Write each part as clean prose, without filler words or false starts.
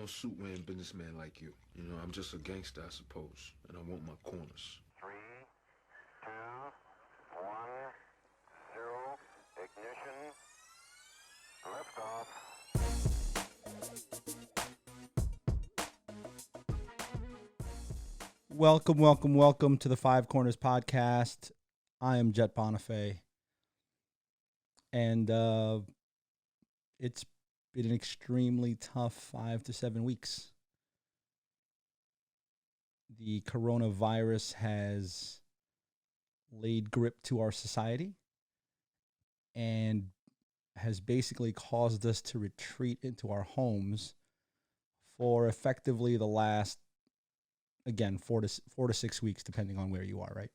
no suit wearing businessman like you. You know, I'm just a gangster, I suppose, and I want my corners. Three, two, one, zero, ignition, liftoff. Welcome, welcome, welcome to the Five Corners Podcast. I am Jet Bonifay, and it's been an extremely tough 5 to 7 weeks. The coronavirus has laid grip to our society and has basically caused us to retreat into our homes for effectively the last, again, 4 to 6 weeks, depending on where you are, right?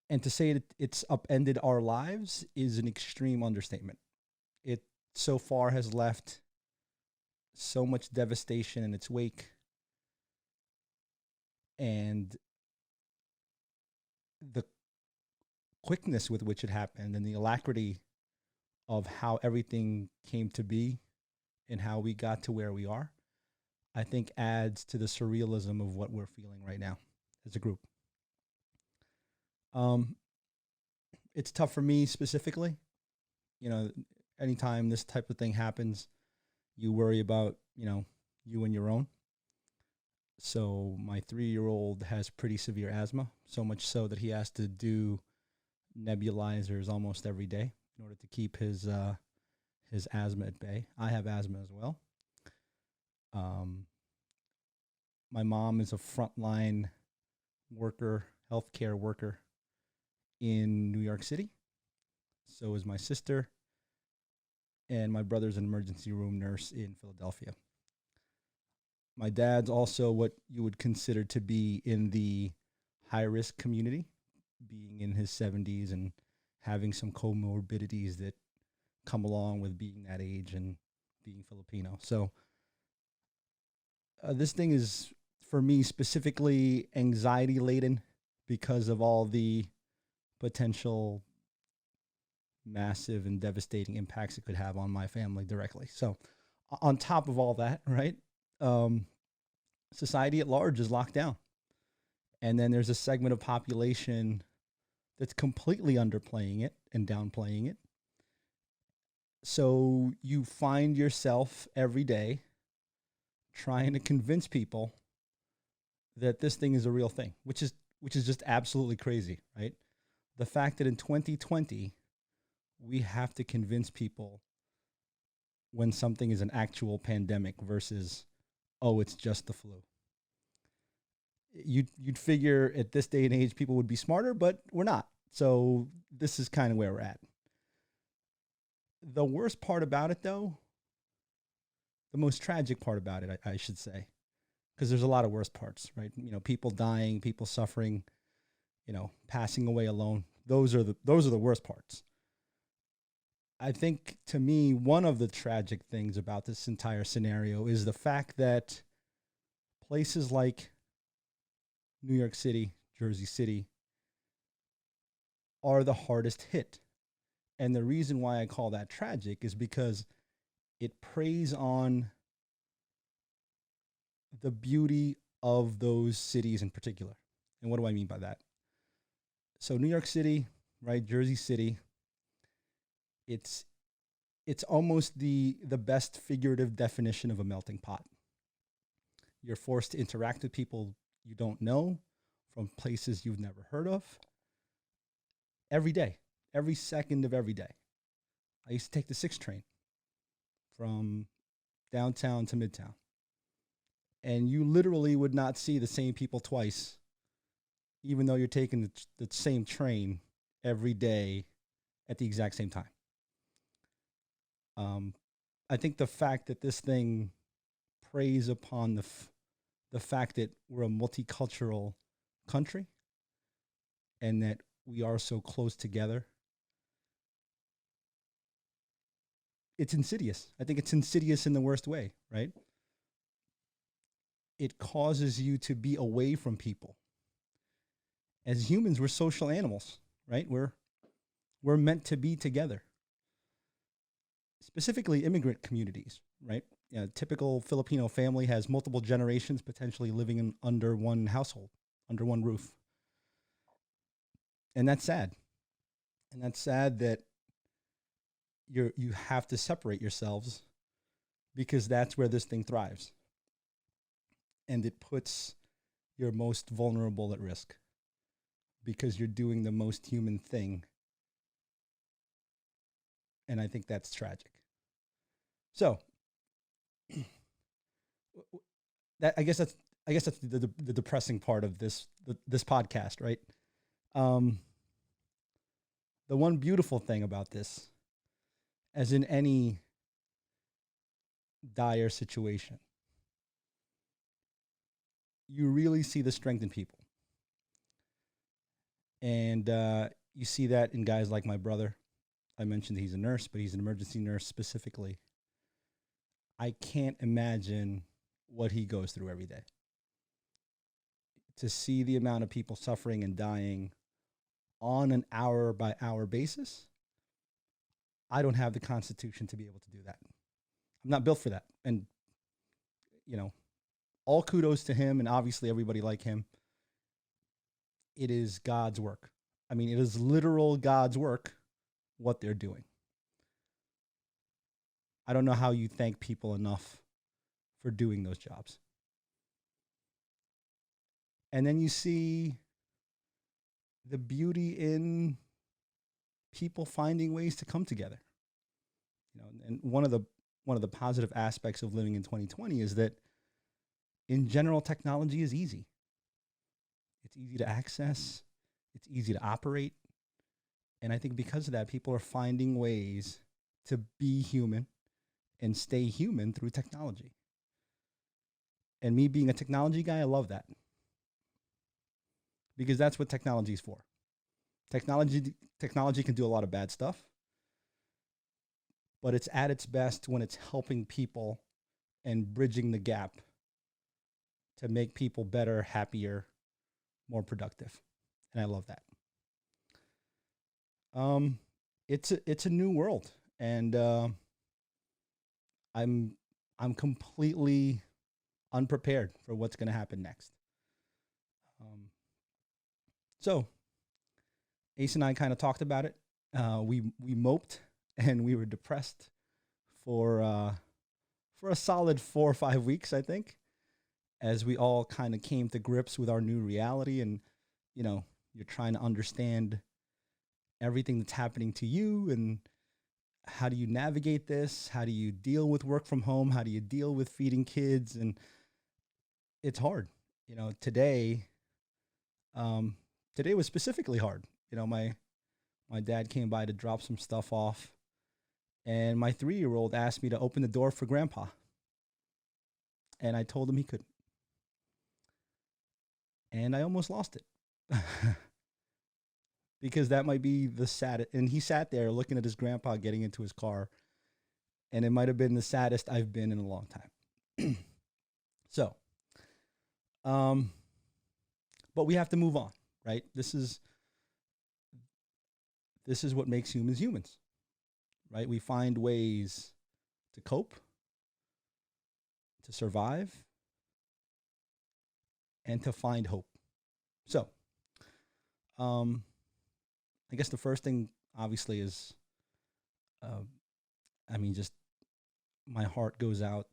And to say that it's upended our lives is an extreme understatement. It so far has left so much devastation in its wake, and the quickness with which it happened and the alacrity of how everything came to be and how we got to where we are, I think adds to the surrealism of what we're feeling right now as a group. It's tough for me specifically. You know, anytime this type of thing happens, you worry about, you and your own. So my 3-year-old has pretty severe asthma, so much so that he has to do nebulizers almost every day in order to keep his asthma at bay. I have asthma as well. My mom is a frontline worker, healthcare worker in New York City. So is my sister, and my brother's an emergency room nurse in Philadelphia. My dad's also what you would consider to be in the high-risk community, being in his 70s and having some comorbidities that come along with being that age and being Filipino. So this thing is, for me, specifically anxiety-laden because of all the potential massive and devastating impacts it could have on my family directly. So on top of all that, right, society at large is locked down. And then there's a segment of population that's completely underplaying it and downplaying it. So you find yourself every day trying to convince people that this thing is a real thing, which is just absolutely crazy, right? The fact that in 2020, we have to convince people when something is an actual pandemic versus, oh, it's just the flu. You'd figure at this day and age people would be smarter, but we're not. So this is kind of where we're at. The worst part about it, though, the most tragic part about it, I should say, because there's a lot of worse parts, right? People dying, people suffering, passing away alone. Those are the worst parts. I think, to me, one of the tragic things about this entire scenario is the fact that places like New York City, Jersey City, are the hardest hit. And the reason why I call that tragic is because it preys on the beauty of those cities in particular. And what do I mean by that? So New York City, right, Jersey City, it's almost the best figurative definition of a melting pot. You're forced to interact with people you don't know from places you've never heard of every day, every second of every day. I used to take the 6 train from downtown to midtown, and you literally would not see the same people twice, even though you're taking the same train every day at the exact same time. I think the fact that this thing preys upon the fact that we're a multicultural country and that we are so close together, it's insidious. I think it's insidious in the worst way, right? It causes you to be away from people. As humans, we're social animals, right? We're meant to be together. specifically immigrant communities, right? You know, typical Filipino family has multiple generations potentially living in under one household, under one roof. And that's sad. And that's sad that you have to separate yourselves because that's where this thing thrives. And it puts your most vulnerable at risk because you're doing the most human thing. And I think that's tragic. So that I guess that's the depressing part of this podcast, right? Um, the one beautiful thing about this, as in any dire situation, you really see the strength in people, and you see that in guys like my brother. I mentioned he's a nurse, but he's an emergency nurse specifically. I can't imagine what he goes through every day. To see the amount of people suffering and dying on an hour by hour basis, I don't have the constitution to be able to do that. I'm not built for that. And, you know, all kudos to him and obviously everybody like him. It is God's work. I mean, it is literal God's work, what they're doing. I don't know how you thank people enough for doing those jobs. And then you see the beauty in people finding ways to come together. You know, and one of the positive aspects of living in 2020 is that in general technology is easy. It's easy to access, it's easy to operate. And I think because of that, people are finding ways to be human and stay human through technology. And me being a technology guy, I love that. Because that's what technology is for. Technology can do a lot of bad stuff, but it's at its best when it's helping people and bridging the gap to make people better, happier, more productive. And I love that. It's a new world, and I'm completely unprepared for what's going to happen next. So Ace and I kind of talked about it. We moped and we were depressed for a solid 4 or 5 weeks, I think, as we all kind of came to grips with our new reality. And, you know, you're trying to understand everything that's happening to you and how do you navigate this? How do you deal with work from home? How do you deal with feeding kids? And it's hard. You know, today was specifically hard. You know, my dad came by to drop some stuff off, and my 3-year-old asked me to open the door for Grandpa. And I told him he couldn't. And I almost lost it. Because that might be the saddest. And he sat there looking at his grandpa getting into his car, and it might have been the saddest I've been in a long time. So, but we have to move on, right? This is what makes humans humans, right? We find ways to cope, to survive, and to find hope. So, I guess the first thing, obviously, is, just my heart goes out,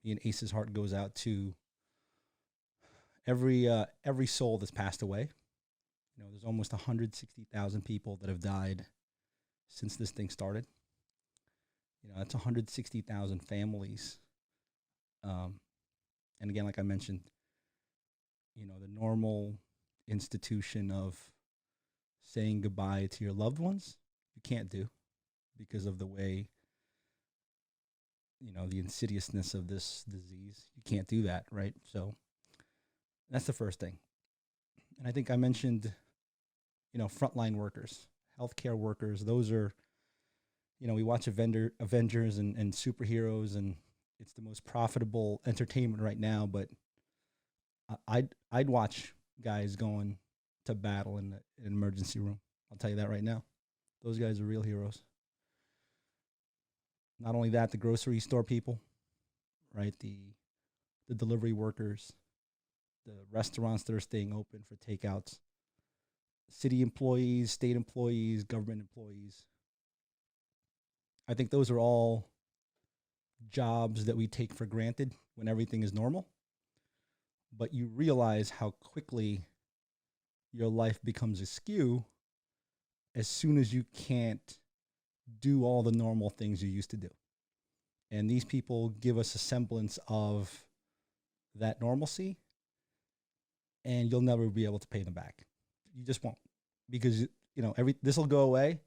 me and Ace's heart goes out to every soul that's passed away. You know, there's almost 160,000 people that have died since this thing started. You know, that's 160,000 families. And again, like I mentioned, you know, the normal institution of saying goodbye to your loved ones, you can't do because of the way, you know, the insidiousness of this disease. You can't do that, right? So that's the first thing. And I think I mentioned, you know, frontline workers, healthcare workers. Those are, you know, we watch Avengers and superheroes, and it's the most profitable entertainment right now. But I'd watch guys going to battle in an emergency room. I'll tell you that right now. Those guys are real heroes. Not only that, the grocery store people, right? The delivery workers, the restaurants that are staying open for takeouts, city employees, state employees, government employees. I think those are all jobs that we take for granted when everything is normal. But you realize how quickly your life becomes askew as soon as you can't do all the normal things you used to do. And these people give us a semblance of that normalcy, and you'll never be able to pay them back. You just won't, because this will go away,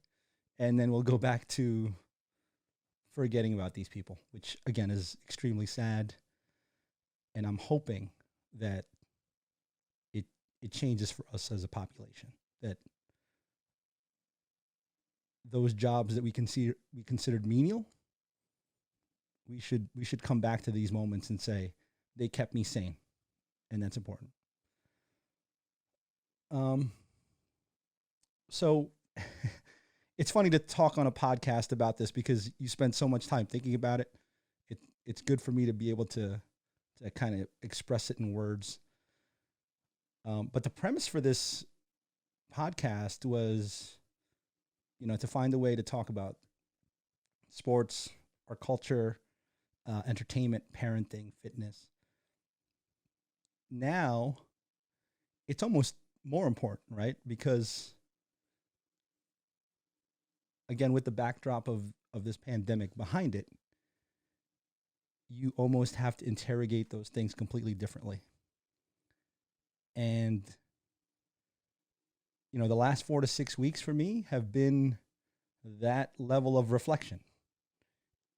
and then we'll go back to forgetting about these people, which again is extremely sad. And I'm hoping that it changes for us as a population, that those jobs that we considered menial, we should come back to these moments and say they kept me sane, and that's important. So it's funny to talk on a podcast about this because you spend so much time thinking about it. It's good for me to be able to kind of express it in words. But the premise for this podcast was, to find a way to talk about sports, our culture, entertainment, parenting, fitness. Now, it's almost more important, right? Because, again, with the backdrop of this pandemic behind it, you almost have to interrogate those things completely differently. And, the last 4 to 6 weeks for me have been that level of reflection.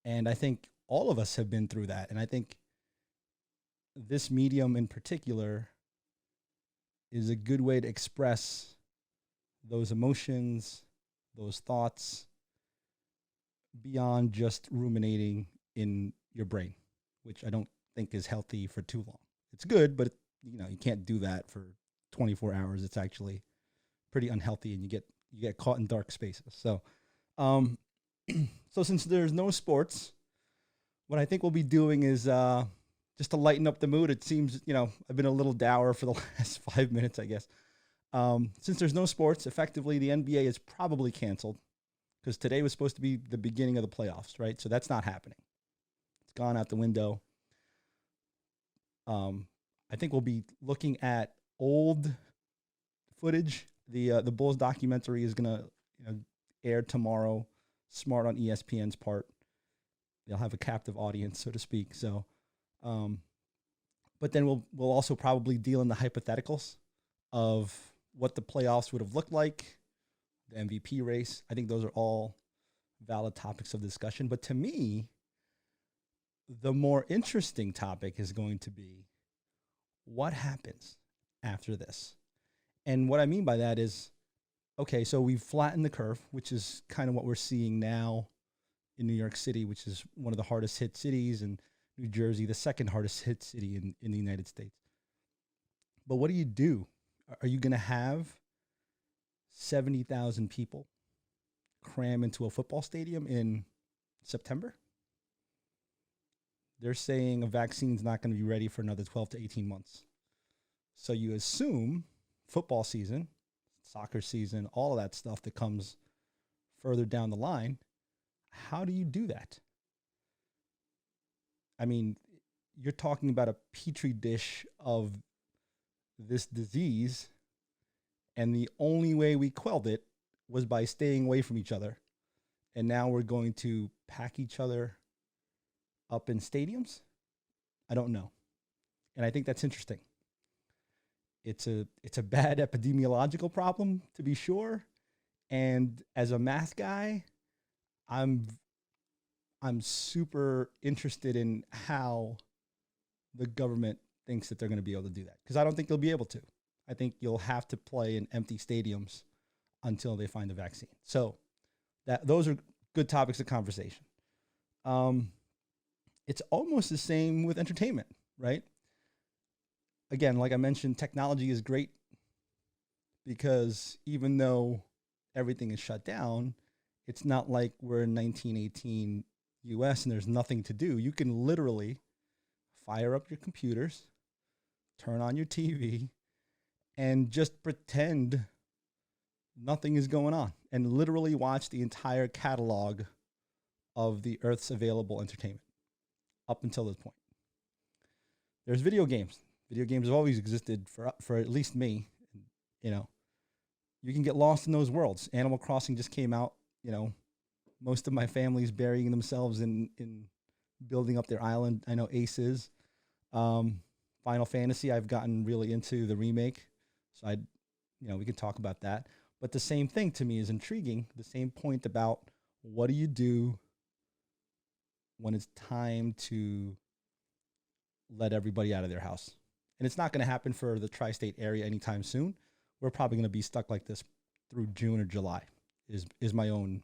And I think all of us have been through that. And I think this medium in particular is a good way to express those emotions, those thoughts, beyond just ruminating in your brain, which I don't think is healthy for too long. It's good, but you can't do that for 24 hours. It's actually pretty unhealthy, and you get caught in dark spaces. So, so since there's no sports, what I think we'll be doing is just to lighten up the mood. It seems I've been a little dour for the last 5 minutes, I guess. Since there's no sports, effectively the NBA is probably canceled because today was supposed to be the beginning of the playoffs, right? So that's not happening. It's gone out the window. I think we'll be looking at old footage. The Bulls documentary is gonna air tomorrow. Smart on ESPN's part. They'll have a captive audience, so to speak. So, but then we'll also probably deal in the hypotheticals of what the playoffs would have looked like, the MVP race. I think those are all valid topics of discussion. But to me, the more interesting topic is going to be what happens after this. And what I mean by that is, okay, so we've flattened the curve, which is kind of what we're seeing now in New York City, which is one of the hardest hit cities, and New Jersey, the second hardest hit city in the United States. But what do you do? Are you going to have 70,000 people cram into a football stadium in September? They're saying a vaccine's not going to be ready for another 12 to 18 months. So you assume football season, soccer season, all of that stuff that comes further down the line. How do you do that? I mean, you're talking about a petri dish of this disease, and the only way we quelled it was by staying away from each other. And now we're going to pack each other up in stadiums? I don't know. And I think that's interesting. It's a bad epidemiological problem, to be sure. And as a math guy, I'm super interested in how the government thinks that they're going to be able to do that, because I don't think they'll be able to. I think you'll have to play in empty stadiums until they find a vaccine. So those are good topics of conversation. It's almost the same with entertainment, right? Again, like I mentioned, technology is great because even though everything is shut down, it's not like we're in 1918, US and there's nothing to do, you can literally fire up your computers, turn on your TV, and just pretend nothing is going on and literally watch the entire catalog of the Earth's available entertainment up until this point. There's video games. Video games have always existed for at least me. You know, you can get lost in those worlds. Animal Crossing just came out. You know, most of my family's burying themselves in building up their island. I know Ace is. Final Fantasy, I've gotten really into the remake. So we can talk about that. But the same thing to me is intriguing. The same point about what do you do when it's time to let everybody out of their house? And it's not going to happen for the tri-state area anytime soon. We're probably going to be stuck like this through June or July is my own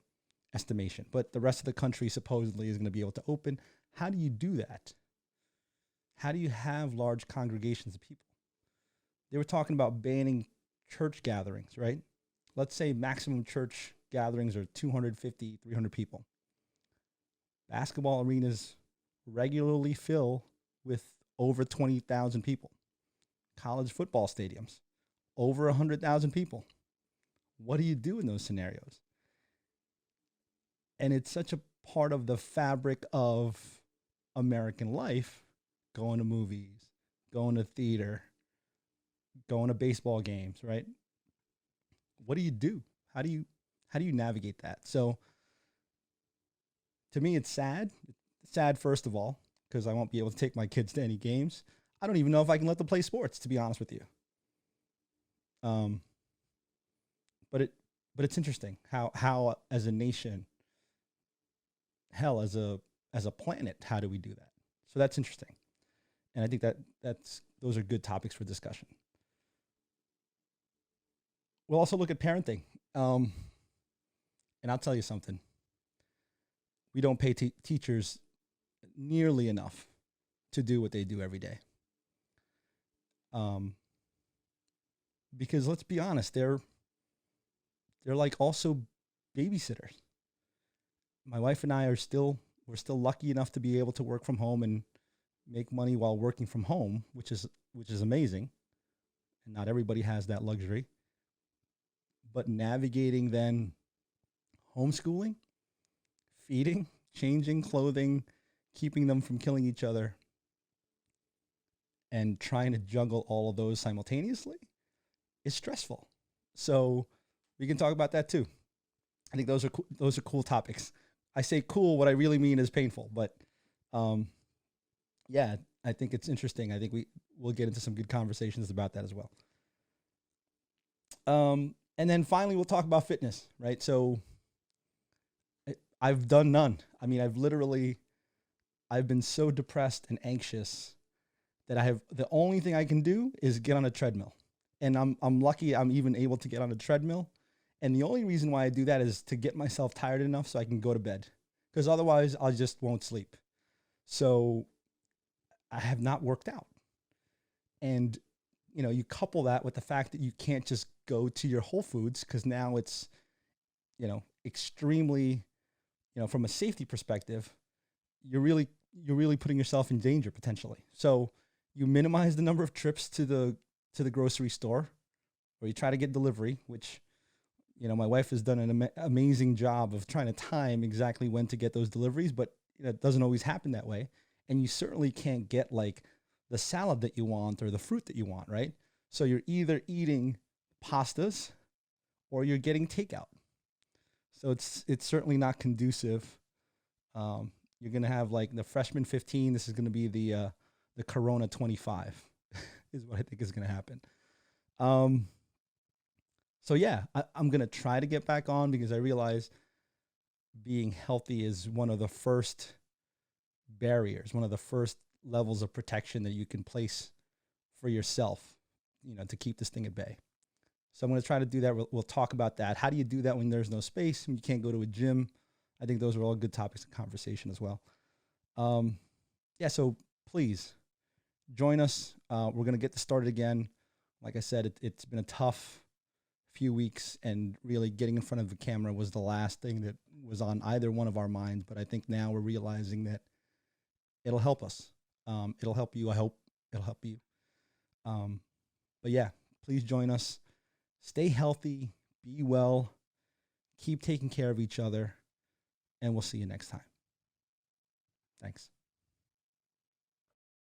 estimation. But the rest of the country supposedly is going to be able to open. How do you do that? How do you have large congregations of people? They were talking about banning church gatherings, right? Let's say maximum church gatherings are 250, 300 people. Basketball arenas regularly fill with over 20,000 people. College football stadiums, over 100,000 people. What do you do in those scenarios? And it's such a part of the fabric of American life, going to movies, going to theater, going to baseball games, right? What do you do? How do you navigate that? So to me, it's sad. It's sad, first of all, because I won't be able to take my kids to any games. I don't even know if I can let them play sports, to be honest with you. But it's interesting how as a nation, hell, as a planet, how do we do that? So that's interesting. And I think those are good topics for discussion. We'll also look at parenting. And I'll tell you something. We don't pay teachers nearly enough to do what they do every day. Because let's be honest, they're like also babysitters. My wife and I we're still lucky enough to be able to work from home and make money while working from home, which is amazing. And not everybody has that luxury. But navigating then homeschooling, feeding, changing clothing, keeping them from killing each other, and trying to juggle all of those simultaneously is stressful. So we can talk about that too. I think those are cool topics. I say cool, what I really mean is painful, but yeah, I think it's interesting. I think we'll get into some good conversations about that as well. And then finally, we'll talk about fitness, right? So I've done none. I mean, I've been so depressed and anxious that the only thing I can do is get on a treadmill. And I'm lucky I'm even able to get on a treadmill. And the only reason why I do that is to get myself tired enough so I can go to bed. Because otherwise, I just won't sleep. So I have not worked out. And, you couple that with the fact that you can't just go to your Whole Foods because now it's, extremely, from a safety perspective, you're really putting yourself in danger potentially. So you minimize the number of trips to the grocery store, or you try to get delivery, which, my wife has done an amazing job of trying to time exactly when to get those deliveries, but it doesn't always happen that way. And you certainly can't get like the salad that you want or the fruit that you want, right? So you're either eating pastas or you're getting takeout. So it's certainly not conducive. You're going to have like the freshman 15. This is going to be the Corona 25 is what I think is going to happen. So yeah, I'm going to try to get back on because I realize being healthy is one of the first barriers, one of the first levels of protection that you can place for yourself, to keep this thing at bay. So I'm going to try to do that. We'll talk about that. How do you do that when there's no space, when you can't go to a gym? I think those are all good topics of conversation as well. So please join us. We're going to get this started again. Like I said, it's been a tough few weeks, and really getting in front of the camera was the last thing that was on either one of our minds, but I think now we're realizing that it'll help us. It'll help you. I hope it'll help you. But yeah, please join us. Stay healthy, be well, keep taking care of each other, and we'll see you next time. Thanks.